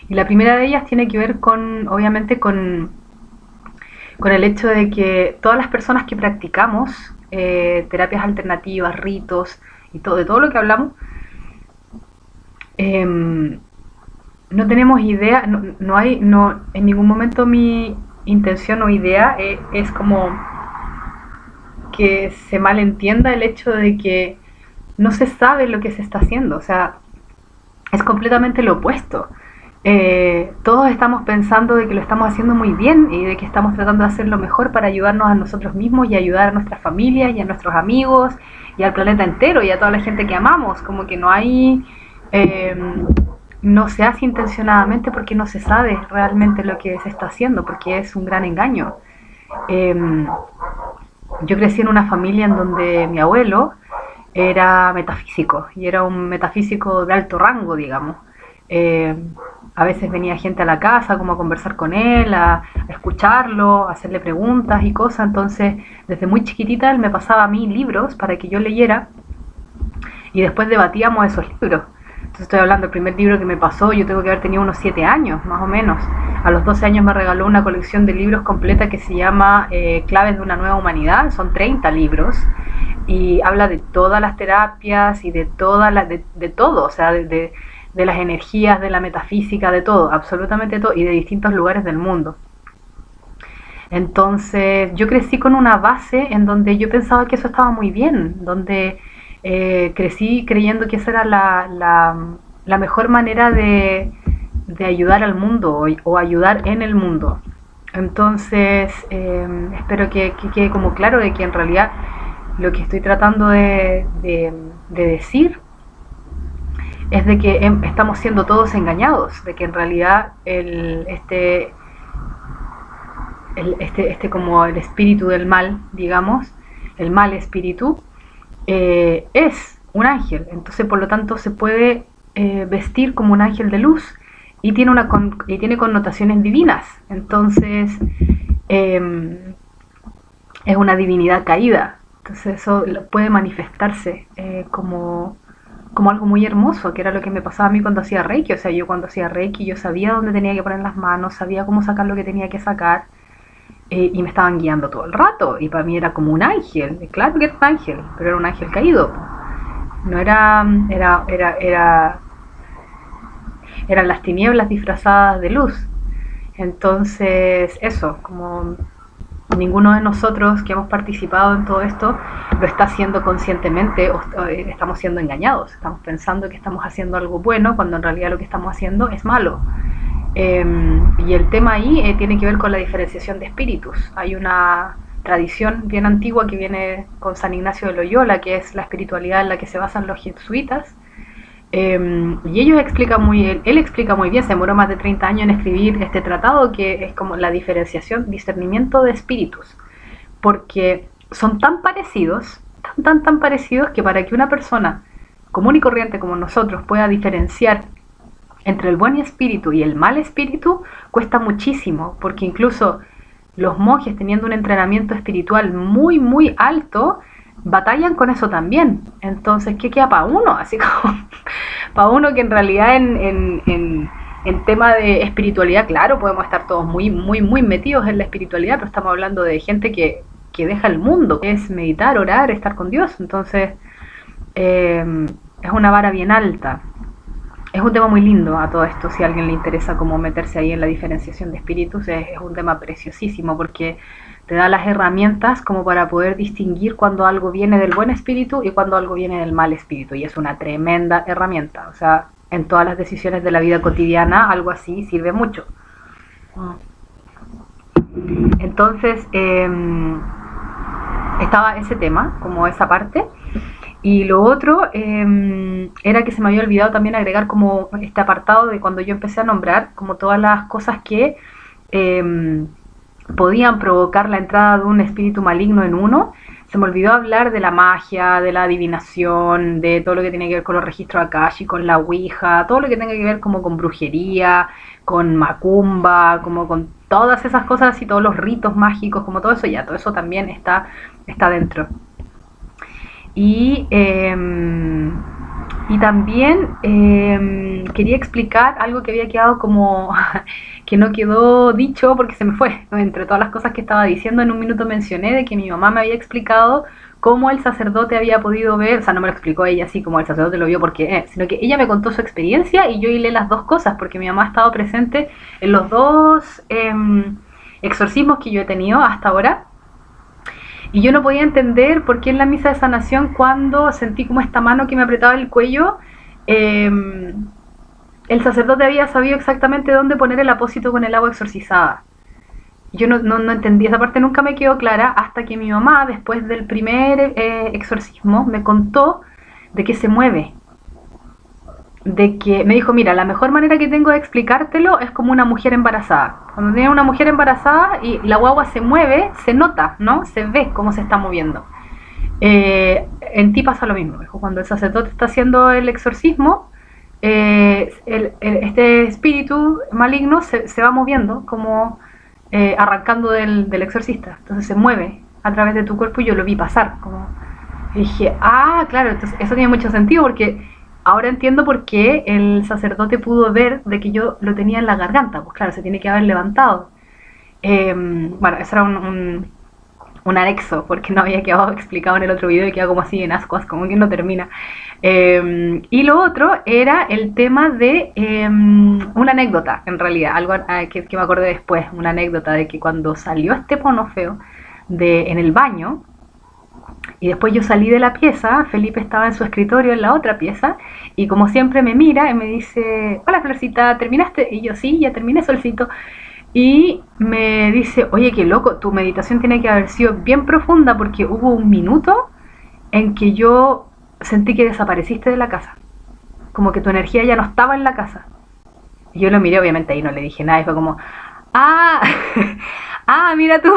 Y la primera de ellas tiene que ver con, obviamente, con el hecho de que todas las personas que practicamos terapias alternativas, ritos y todo, de todo lo que hablamos, eh, no tenemos idea, no, en ningún momento mi intención o idea es como que se malentienda el hecho de que no se sabe lo que se está haciendo, o sea, es completamente lo opuesto. Todos estamos pensando de que lo estamos haciendo muy bien y de que estamos tratando de hacer lo mejor para ayudarnos a nosotros mismos y ayudar a nuestras familias y a nuestros amigos y al planeta entero y a toda la gente que amamos, como que no hay... Eh, no se hace intencionadamente porque no se sabe realmente lo que se está haciendo, porque es un gran engaño. Eh, yo crecí en una familia en donde mi abuelo era metafísico y era un metafísico de alto rango, digamos. Eh, a veces venía gente a la casa como a conversar con él, a escucharlo, a hacerle preguntas y cosas. Entonces, desde muy chiquitita él me pasaba a mí libros para que yo leyera y después debatíamos esos libros. Entonces estoy hablando, el primer libro que me pasó, yo tengo que haber tenido unos 7 años, más o menos. A los 12 años me regaló una colección de libros completa que se llama Claves de una nueva humanidad, son 30 libros, y habla de todas las terapias y de, de todo, o sea, de las energías, de la metafísica, de todo, absolutamente todo, y de distintos lugares del mundo. Entonces yo crecí con una base en donde yo pensaba que eso estaba muy bien, donde crecí creyendo que esa era la mejor manera de ayudar al mundo o ayudar en el mundo. Entonces, espero que quede como claro de que en realidad lo que estoy tratando de decir es de que estamos siendo todos engañados, de que en realidad como el espíritu del mal, digamos, el mal espíritu, es un ángel, entonces por lo tanto se puede vestir como un ángel de luz y tiene connotaciones divinas, entonces es una divinidad caída, entonces eso puede manifestarse como algo muy hermoso, que era lo que me pasaba a mí cuando hacía Reiki. O sea, yo cuando hacía Reiki yo sabía dónde tenía que poner las manos, sabía cómo sacar lo que tenía que sacar, y me estaban guiando todo el rato, y para mí era como un ángel, claro que era un ángel, pero era un ángel caído, no eran las tinieblas disfrazadas de luz. Entonces eso, como ninguno de nosotros que hemos participado en todo esto lo está haciendo conscientemente, o estamos siendo engañados, estamos pensando que estamos haciendo algo bueno cuando en realidad lo que estamos haciendo es malo. Y el tema ahí tiene que ver con la diferenciación de espíritus. Hay una tradición bien antigua que viene con San Ignacio de Loyola, que es la espiritualidad en la que se basan los jesuitas. Y ellos él explica muy bien, se demoró más de 30 años en escribir este tratado, que es como la diferenciación, discernimiento de espíritus, porque son tan parecidos, tan parecidos, que para que una persona común y corriente como nosotros pueda diferenciar entre el buen espíritu y el mal espíritu, cuesta muchísimo, porque incluso los monjes, teniendo un entrenamiento espiritual muy alto, batallan con eso también. Entonces, ¿qué queda para uno? Así como para uno que en realidad en tema de espiritualidad, claro, podemos estar todos muy metidos en la espiritualidad, pero estamos hablando de gente que deja el mundo, que es meditar, orar, estar con Dios. Entonces, es una vara bien alta. Es un tema muy lindo a todo esto, si a alguien le interesa cómo meterse ahí en la diferenciación de espíritus, es un tema preciosísimo, porque te da las herramientas como para poder distinguir cuando algo viene del buen espíritu y cuando algo viene del mal espíritu, y es una tremenda herramienta. O sea, en todas las decisiones de la vida cotidiana algo así sirve mucho. Entonces, estaba ese tema, como esa parte. Y lo otro era que se me había olvidado también agregar como este apartado de cuando yo empecé a nombrar como todas las cosas que podían provocar la entrada de un espíritu maligno en uno. Se me olvidó hablar de la magia, de la adivinación, de todo lo que tiene que ver con los registros Akashi, con la Ouija, todo lo que tenga que ver como con brujería, con macumba, como con todas esas cosas y todos los ritos mágicos, como todo eso, ya, todo eso también está dentro. Y Y también quería explicar algo que había quedado como que no quedó dicho porque se me fue. Entre todas las cosas que estaba diciendo, en un minuto mencioné de que mi mamá me había explicado cómo el sacerdote había podido ver, o sea, no me lo explicó ella así como el sacerdote lo vio porque, sino que ella me contó su experiencia y yo hilé las dos cosas porque mi mamá ha estado presente en los dos exorcismos que yo he tenido hasta ahora. Y yo no podía entender por qué en la misa de sanación, cuando sentí como esta mano que me apretaba el cuello, el sacerdote había sabido exactamente dónde poner el apósito con el agua exorcizada. Yo no entendí esa parte, nunca me quedó clara, hasta que mi mamá, después del primer exorcismo, me contó de que se mueve. De que me dijo, mira, la mejor manera que tengo de explicártelo es como una mujer embarazada. Cuando tiene una mujer embarazada y la guagua se mueve, se nota, ¿no? Se ve cómo se está moviendo. En ti pasa lo mismo. Cuando el sacerdote está haciendo el exorcismo, este espíritu maligno se va moviendo, como arrancando del exorcista. Entonces se mueve a través de tu cuerpo y yo lo vi pasar. Y dije, claro, entonces eso tiene mucho sentido porque ahora entiendo por qué el sacerdote pudo ver de que yo lo tenía en la garganta. Pues claro, se tiene que haber levantado. Bueno, eso era un anexo, porque no había quedado explicado en el otro video y queda como así en ascuas, como que no termina. Y lo otro era el tema de una anécdota, en realidad, algo que me acordé después, una anécdota de que cuando salió este pono feo en el baño, y después yo salí de la pieza, Felipe estaba en su escritorio en la otra pieza, y como siempre me mira y me dice, hola Florcita, ¿terminaste? Y yo, sí, ya terminé, Solcito. Y me dice, oye, qué loco, tu meditación tiene que haber sido bien profunda porque hubo un minuto en que yo sentí que desapareciste de la casa. Como que tu energía ya no estaba en la casa. Y yo lo miré, obviamente ahí no le dije nada, y fue como, ah, mira tú,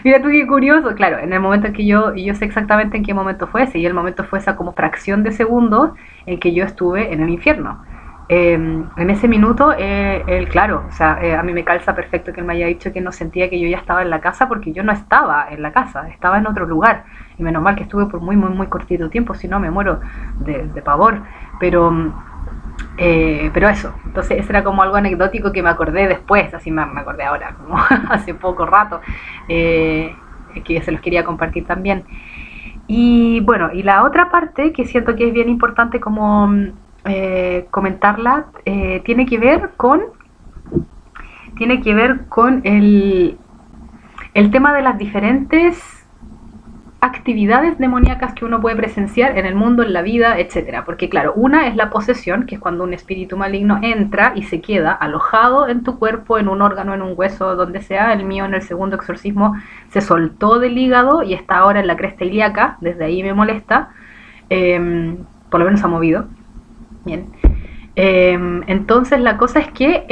mira tú qué curioso. Claro, en el momento en que yo sé exactamente en qué momento fue ese, y el momento fue esa como fracción de segundos en que yo estuve en el infierno. En ese minuto, él, claro, o sea, a mí me calza perfecto que él me haya dicho que no sentía que yo ya estaba en la casa, porque yo no estaba en la casa, estaba en otro lugar. Y menos mal que estuve por muy, muy, muy cortito tiempo, si no me muero de pavor. Pero eso, entonces eso era como algo anecdótico que me acordé después, así me acordé ahora, como hace poco rato, que se los quería compartir también. Y bueno, y la otra parte que siento que es bien importante como comentarla, tiene que ver con el tema de las diferentes actividades demoníacas que uno puede presenciar en el mundo, en la vida, etcétera. Porque claro, una es la posesión, que es cuando un espíritu maligno entra y se queda alojado en tu cuerpo, en un órgano, en un hueso, donde sea. El mío en el segundo exorcismo se soltó del hígado y está ahora en la cresta ilíaca, desde ahí me molesta, por lo menos ha movido. Bien. Entonces la cosa es que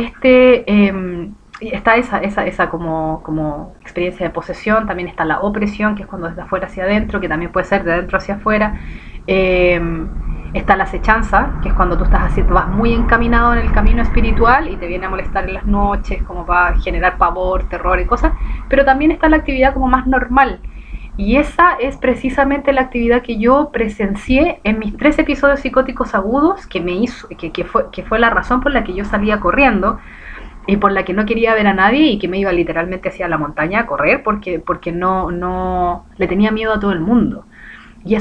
está esa como experiencia de posesión, también está la opresión, que es cuando desde afuera hacia adentro, que también puede ser de adentro hacia afuera. Está la acechanza, que es cuando tú vas muy encaminado en el camino espiritual y te viene a molestar en las noches, como para generar pavor, terror y cosas. Pero también está la actividad como más normal. Y esa es precisamente la actividad que yo presencié en mis 3 episodios psicóticos agudos, que fue la razón por la que yo salía corriendo y por la que no quería ver a nadie y que me iba literalmente hacia la montaña a correr porque no le tenía miedo a todo el mundo. Y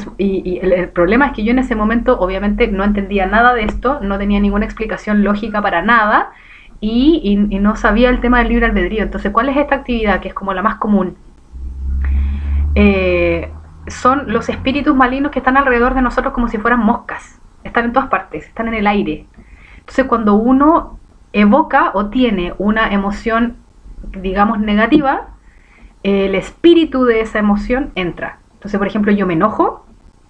el problema es que yo en ese momento obviamente no entendía nada de esto, no tenía ninguna explicación lógica para nada y no sabía el tema del libre albedrío. Entonces, ¿cuál es esta actividad que es como la más común? Son los espíritus malignos que están alrededor de nosotros como si fueran moscas. Están en todas partes, están en el aire. Entonces, cuando uno evoca o tiene una emoción, digamos, negativa, el espíritu de esa emoción entra. Entonces, por ejemplo, yo me enojo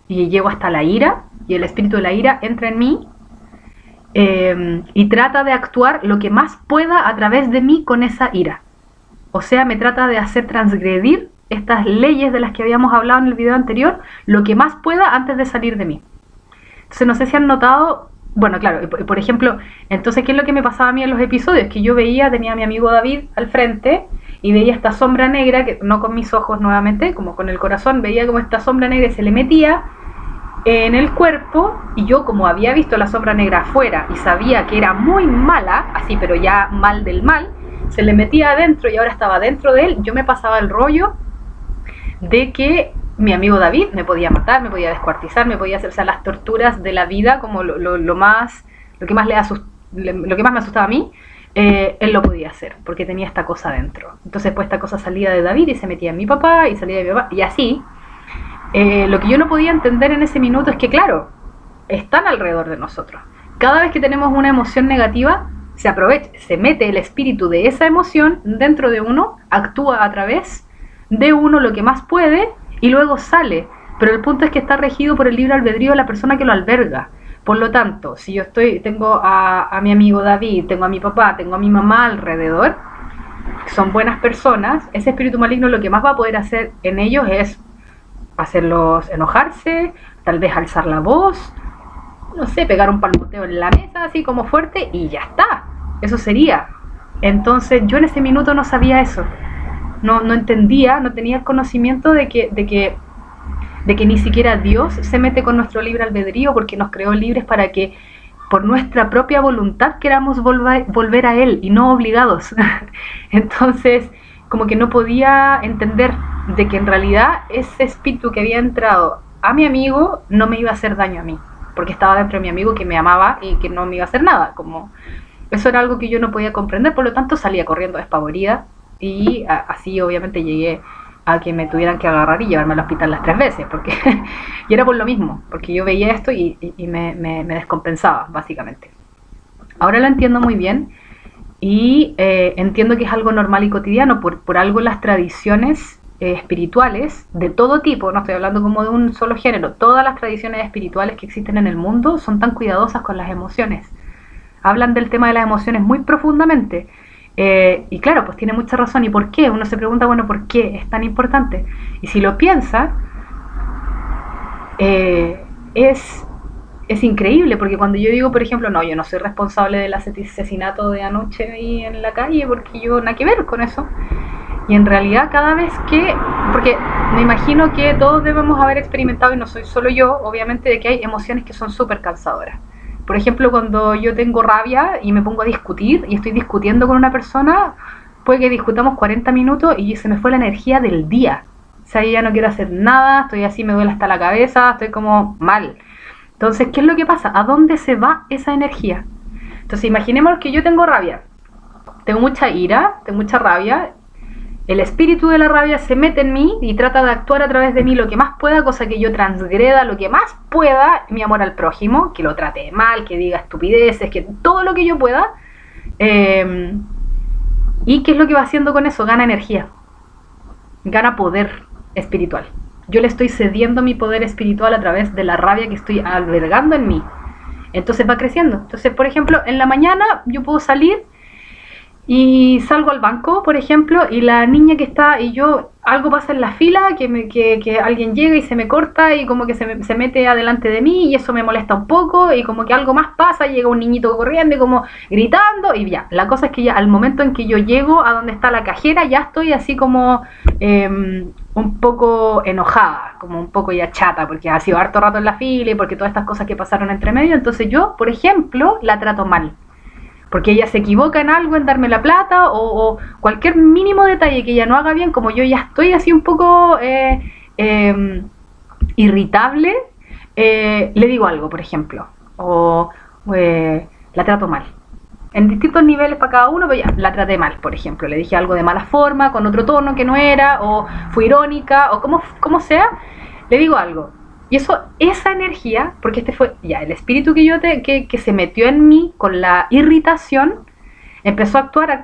y llego hasta la ira, y el espíritu de la ira entra en mí y trata de actuar lo que más pueda a través de mí con esa ira. O sea, me trata de hacer transgredir estas leyes de las que habíamos hablado en el video anterior, lo que más pueda antes de salir de mí. Entonces, no sé si han notado, bueno, claro, por ejemplo, entonces, ¿qué es lo que me pasaba a mí en los episodios? Que yo tenía a mi amigo David al frente y veía esta sombra negra, que no con mis ojos nuevamente, como con el corazón, veía como esta sombra negra se le metía en el cuerpo, y yo, como había visto la sombra negra afuera y sabía que era muy mala, así pero ya mal del mal, se le metía adentro y ahora estaba dentro de él. Yo me pasaba el rollo de que mi amigo David me podía matar, me podía descuartizar, me podía hacer, o sea, las torturas de la vida, como lo que más me asustaba a mí, él lo podía hacer, porque tenía esta cosa dentro. Entonces pues esta cosa salía de David y se metía en mi papá y salía de mi papá, y así. Lo que yo no podía entender en ese minuto es que, claro, están alrededor de nosotros. Cada vez que tenemos una emoción negativa, se aprovecha, se mete el espíritu de esa emoción dentro de uno, actúa a través de uno lo que más puede y luego sale. Pero el punto es que está regido por el libre albedrío de la persona que lo alberga. Por lo tanto, si yo tengo a mi amigo David, tengo a mi papá, tengo a mi mamá alrededor, que son buenas personas, ese espíritu maligno lo que más va a poder hacer en ellos es hacerlos enojarse, tal vez alzar la voz, no sé, pegar un palmoteo en la mesa así como fuerte y ya está. Eso sería. Entonces yo en ese minuto no sabía eso. No entendía, no tenía el conocimiento de que ni siquiera Dios se mete con nuestro libre albedrío, porque nos creó libres para que por nuestra propia voluntad queramos volver a Él y no obligados. Entonces, como que no podía entender de que en realidad ese espíritu que había entrado a mi amigo no me iba a hacer daño a mí, porque estaba dentro de mi amigo que me amaba y que no me iba a hacer nada. Como eso era algo que yo no podía comprender, por lo tanto salía corriendo despavorida y así obviamente llegué a que me tuvieran que agarrar y llevarme al hospital las 3 veces, porque y era por lo mismo, porque yo veía esto y me descompensaba, básicamente. Ahora lo entiendo muy bien y entiendo que es algo normal y cotidiano, por algo las tradiciones espirituales de todo tipo, no estoy hablando como de un solo género, todas las tradiciones espirituales que existen en el mundo son tan cuidadosas con las emociones, hablan del tema de las emociones muy profundamente. Y claro, pues tiene mucha razón. ¿Y por qué? Uno se pregunta, bueno, ¿por qué es tan importante? Y si lo piensa, es increíble, porque cuando yo digo, por ejemplo, no, yo no soy responsable del asesinato de anoche ahí en la calle, porque yo nada que ver con eso. Y en realidad cada vez porque me imagino que todos debemos haber experimentado, y no soy solo yo, obviamente, de que hay emociones que son súper cansadoras. Por ejemplo, cuando yo tengo rabia y me pongo a discutir y estoy discutiendo con una persona, puede que discutamos 40 minutos y se me fue la energía del día. O sea, yo ya no quiero hacer nada, estoy así, me duele hasta la cabeza, estoy como mal. Entonces, ¿qué es lo que pasa? ¿A dónde se va esa energía? Entonces, imaginemos que yo tengo rabia, tengo mucha ira, tengo mucha rabia. El espíritu de la rabia se mete en mí y trata de actuar a través de mí lo que más pueda, cosa que yo transgreda lo que más pueda mi amor al prójimo, que lo trate mal, que diga estupideces, que todo lo que yo pueda. ¿Y qué es lo que va haciendo con eso? Gana energía, gana poder espiritual. Yo le estoy cediendo mi poder espiritual a través de la rabia que estoy albergando en mí. Entonces va creciendo. Entonces, por ejemplo, en la mañana yo puedo salir y salgo al banco, por ejemplo, y la niña que está, y yo, algo pasa en la fila, que alguien llega y se me corta y como que se mete adelante de mí y eso me molesta un poco y como que algo más pasa, llega un niñito corriendo y como gritando y ya, la cosa es que ya al momento en que yo llego a donde está la cajera ya estoy así como un poco enojada, como un poco ya chata, porque ha sido harto rato en la fila y porque todas estas cosas que pasaron entre medio. Entonces yo, por ejemplo, la trato mal, porque ella se equivoca en algo, en darme la plata o cualquier mínimo detalle que ella no haga bien, como yo ya estoy así un poco irritable, le digo algo, por ejemplo, o la trato mal. En distintos niveles para cada uno, pero ya, la traté mal, por ejemplo, le dije algo de mala forma, con otro tono que no era, o fui irónica, o como sea, le digo algo. Y esa energía, porque este fue ya el espíritu que se metió en mí con la irritación, empezó a actuar,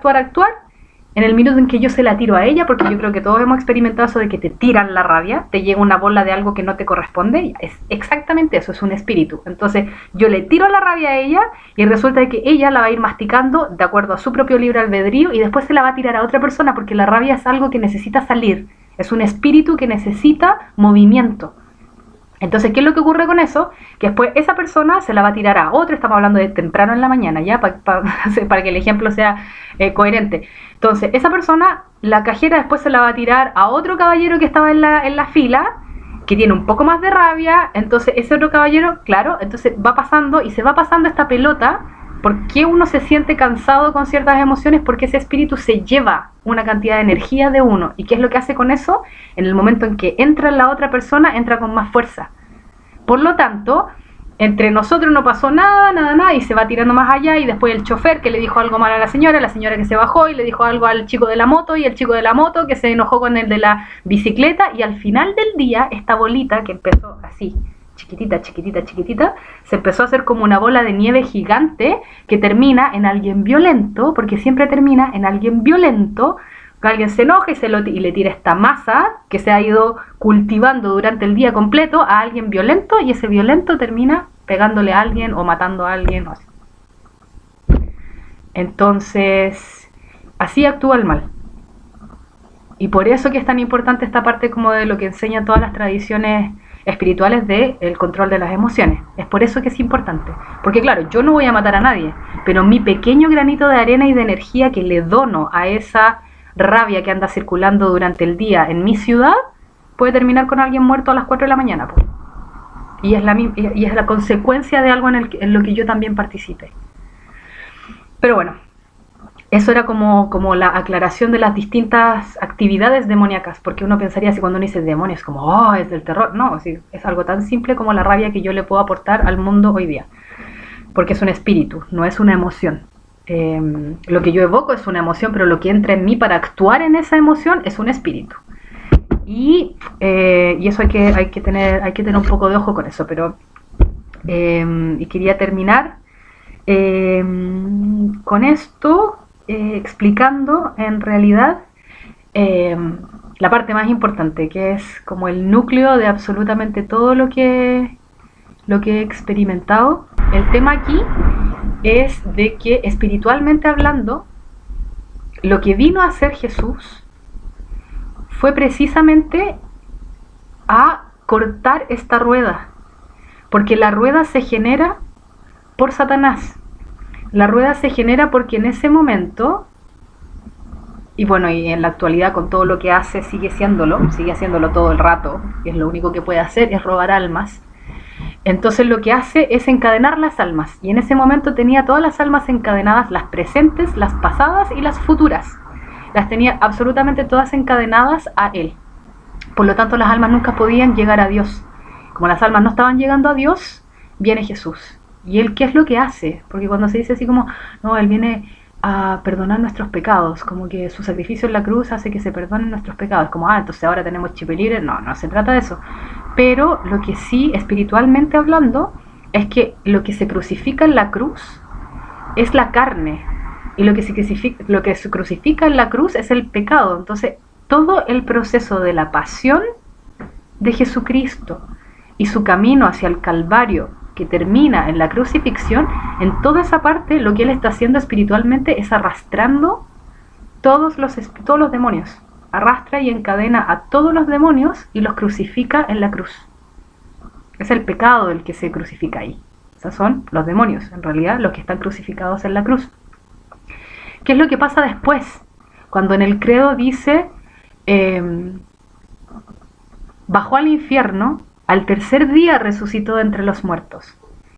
en el minuto en que yo se la tiro a ella, porque yo creo que todos hemos experimentado eso de que te tiran la rabia, te llega una bola de algo que no te corresponde, es exactamente eso, es un espíritu. Entonces yo le tiro la rabia a ella y resulta que ella la va a ir masticando de acuerdo a su propio libre albedrío y después se la va a tirar a otra persona, porque la rabia es algo que necesita salir, es un espíritu que necesita movimiento. Entonces, ¿qué es lo que ocurre con eso? Que después esa persona se la va a tirar a otro, estamos hablando de temprano en la mañana, ya para que el ejemplo sea coherente. Entonces, esa persona, la cajera después se la va a tirar a otro caballero que estaba en la fila, que tiene un poco más de rabia, entonces ese otro caballero, claro, entonces va pasando y se va pasando esta pelota. ¿Por qué uno se siente cansado con ciertas emociones? Porque ese espíritu se lleva una cantidad de energía de uno. ¿Y qué es lo que hace con eso? En el momento en que entra en la otra persona, entra con más fuerza. Por lo tanto, entre nosotros no pasó nada, y se va tirando más allá, y después el chofer que le dijo algo mal a la señora que se bajó y le dijo algo al chico de la moto, y el chico de la moto que se enojó con el de la bicicleta, y al final del día, esta bolita que empezó así, chiquitita, se empezó a hacer como una bola de nieve gigante que termina en alguien violento, porque siempre termina en alguien violento, que alguien se enoja y le tira esta masa que se ha ido cultivando durante el día completo a alguien violento, y ese violento termina pegándole a alguien o matando a alguien o así. Entonces, así actúa el mal. Y por eso que es tan importante esta parte como de lo que enseñan todas las tradiciones espirituales de el control de las emociones. Es por eso que es importante. Porque claro, yo no voy a matar a nadie, pero mi pequeño granito de arena y de energía que le dono a esa rabia que anda circulando durante el día en mi ciudad puede terminar con alguien muerto a las 4 de la mañana. Pues. Y es la consecuencia de algo en lo que yo también participé. Pero bueno, eso era como la aclaración de las distintas actividades demoníacas, porque uno pensaría así cuando uno dice demonios, como, oh, es del terror. No, es algo tan simple como la rabia que yo le puedo aportar al mundo hoy día, porque es un espíritu, no es una emoción. Lo que yo evoco es una emoción, pero lo que entra en mí para actuar en esa emoción es un espíritu. Y eso hay que tener un poco de ojo con eso, pero y quería terminar con esto, explicando en realidad la parte más importante, que es como el núcleo de absolutamente todo lo que he experimentado. El tema aquí es de que espiritualmente hablando, lo que vino a hacer Jesús fue precisamente a cortar esta rueda, porque la rueda se genera por Satanás. La rueda se genera porque en ese momento, y bueno, y en la actualidad con todo lo que hace sigue haciéndolo todo el rato, y es lo único que puede hacer, es robar almas. Entonces lo que hace es encadenar las almas, y en ese momento tenía todas las almas encadenadas, las presentes, las pasadas y las futuras. Las tenía absolutamente todas encadenadas a él. Por lo tanto, las almas nunca podían llegar a Dios. Como las almas no estaban llegando a Dios, viene Jesús. ¿Y él qué es lo que hace? Porque cuando se dice así como, no, él viene a perdonar nuestros pecados, como que su sacrificio en la cruz hace que se perdonen nuestros pecados, como, entonces ahora tenemos chip libre. No se trata de eso. Pero lo que sí, espiritualmente hablando, es que lo que se crucifica en la cruz es la carne, y lo que se crucifica en la cruz es el pecado. Entonces, todo el proceso de la pasión de Jesucristo y su camino hacia el Calvario, que termina en la crucifixión, en toda esa parte lo que él está haciendo espiritualmente es arrastrando todos los demonios. Arrastra y encadena a todos los demonios y los crucifica en la cruz. Es el pecado el que se crucifica ahí. Esos son los demonios, en realidad, los que están crucificados en la cruz. ¿Qué es lo que pasa después? Cuando en el credo dice, bajó al infierno, al tercer día resucitó de entre los muertos.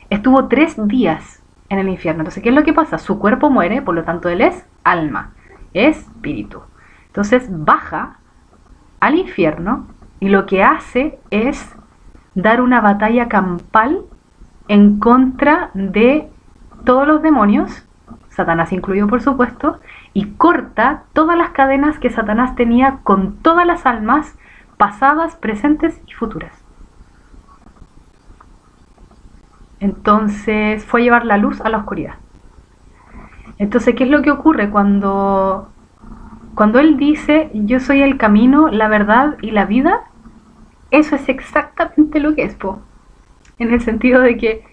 Estuvo 3 días en el infierno. Entonces, ¿qué es lo que pasa? Su cuerpo muere, por lo tanto él es alma, espíritu. Entonces baja al infierno y lo que hace es dar una batalla campal en contra de todos los demonios, Satanás incluido por supuesto, y corta todas las cadenas que Satanás tenía con todas las almas pasadas, presentes y futuras. Entonces fue a llevar la luz a la oscuridad. Entonces, ¿qué es lo que ocurre cuando él dice, yo soy el camino, la verdad y la vida? Eso es exactamente lo que es, en el sentido de que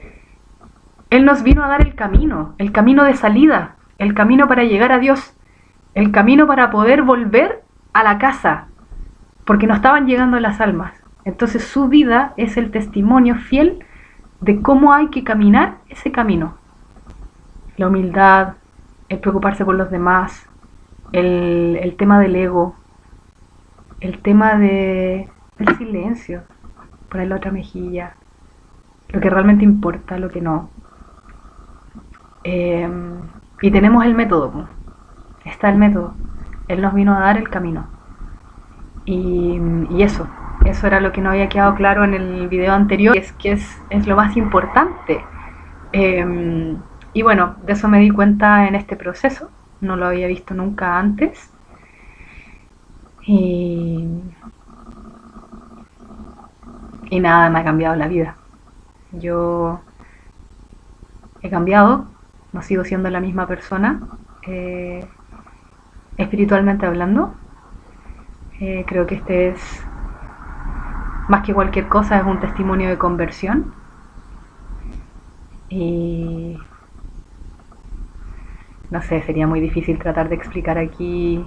él nos vino a dar el camino de salida, el camino para llegar a Dios, el camino para poder volver a la casa, porque no estaban llegando las almas. Entonces su vida es el testimonio fiel de cómo hay que caminar ese camino. La humildad, el preocuparse por los demás, el tema del ego, el tema del silencio, poner la otra mejilla, lo que realmente importa, lo que no. Eh, y tenemos el método, po. Está el método. Él nos vino a dar el camino. Y eso era lo que no había quedado claro en el video anterior, es lo más importante. Eh, y bueno, de eso me di cuenta en este proceso, no lo había visto nunca antes. Y, y nada, me ha cambiado la vida. Yo he cambiado, no sigo siendo la misma persona, eh, espiritualmente hablando. Creo que este es, más que cualquier cosa, es un testimonio de conversión. Y no sé, sería muy difícil tratar de explicar aquí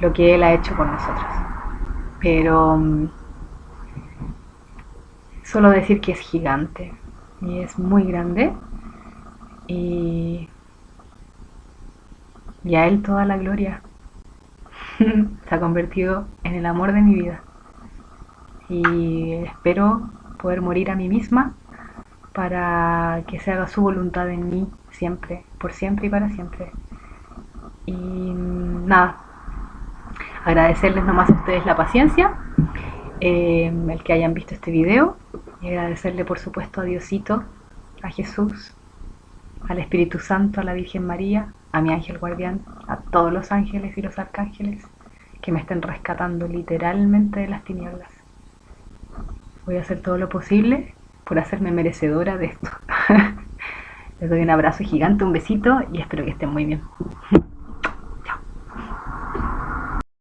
lo que él ha hecho con nosotros. Pero solo decir que es gigante y es muy grande, y, y a él toda la gloria. Se ha convertido en el amor de mi vida y espero poder morir a mí misma para que se haga su voluntad en mí siempre, por siempre y para siempre. Y nada, agradecerles nomás a ustedes la paciencia, el que hayan visto este video, y agradecerle por supuesto a Diosito, a Jesús, al Espíritu Santo, a la Virgen María, a mi ángel guardián, a todos los ángeles y los arcángeles que me estén rescatando literalmente de las tinieblas. Voy a hacer todo lo posible por hacerme merecedora de esto. Les doy un abrazo gigante, un besito y espero que estén muy bien.